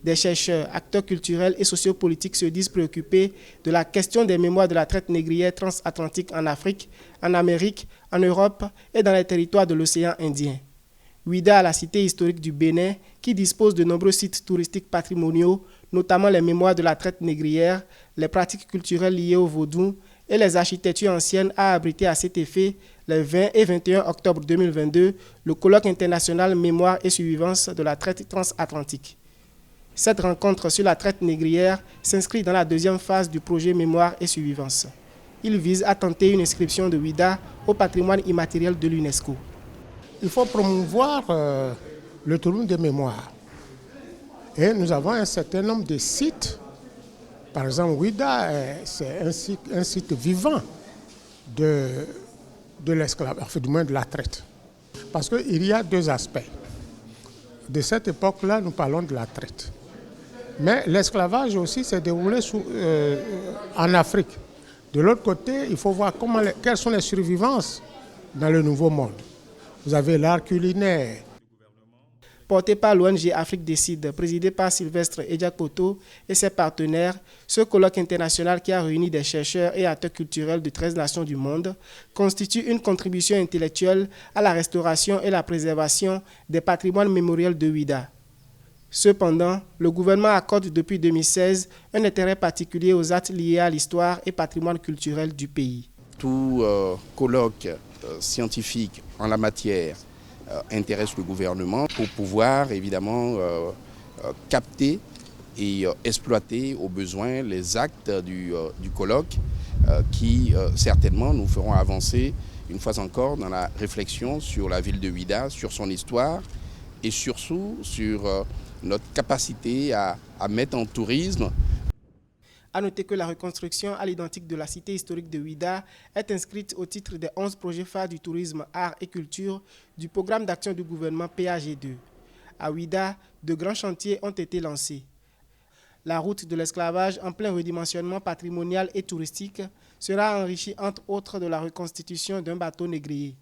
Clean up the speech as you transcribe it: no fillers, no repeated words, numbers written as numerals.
Des chercheurs, acteurs culturels et sociopolitiques se disent préoccupés de la question des mémoires de la traite négrière transatlantique en Afrique, en Amérique, en Europe et dans les territoires de l'océan Indien. Ouidah, la cité historique du Bénin, qui dispose de nombreux sites touristiques patrimoniaux, notamment les mémoires de la traite négrière, les pratiques culturelles liées au vaudou et les architectures anciennes, a abrité à cet effet, les 20 et 21 octobre 2022, le colloque international Mémoire et survivance de la traite transatlantique. Cette rencontre sur la traite négrière s'inscrit dans la deuxième phase du projet Mémoire et survivance. Il vise à tenter une inscription de Ouidah au patrimoine immatériel de l'UNESCO. Il faut promouvoir le tourisme de mémoire. Et nous avons un certain nombre de sites. Par exemple, Ouidah, c'est un site vivant de l'esclavage, enfin, du moins de la traite. Parce qu'il y a deux aspects. De cette époque-là, nous parlons de la traite. Mais l'esclavage aussi s'est déroulé en Afrique. De l'autre côté, il faut voir quelles sont les survivances dans le Nouveau Monde. Vous avez l'art culinaire. Porté par l'ONG Afrique Décide, présidé par Sylvestre Ediakoto et ses partenaires, ce colloque international qui a réuni des chercheurs et acteurs culturels de 13 nations du monde constitue une contribution intellectuelle à la restauration et la préservation des patrimoines mémoriels de Ouidah. Cependant, le gouvernement accorde depuis 2016 un intérêt particulier aux actes liés à l'histoire et patrimoine culturel du pays. Tout colloque scientifique en la matière intéresse le gouvernement pour pouvoir évidemment capter et exploiter au besoin les actes du colloque qui certainement nous feront avancer une fois encore dans la réflexion sur la ville de Ouidah, sur son histoire et surtout sur notre capacité à mettre en tourisme. À noter que la reconstruction à l'identique de la cité historique de Ouidah est inscrite au titre des 11 projets phares du tourisme, art et culture du programme d'action du gouvernement PAG2. À Ouidah, de grands chantiers ont été lancés. La route de l'esclavage en plein redimensionnement patrimonial et touristique sera enrichie entre autres de la reconstitution d'un bateau négrier.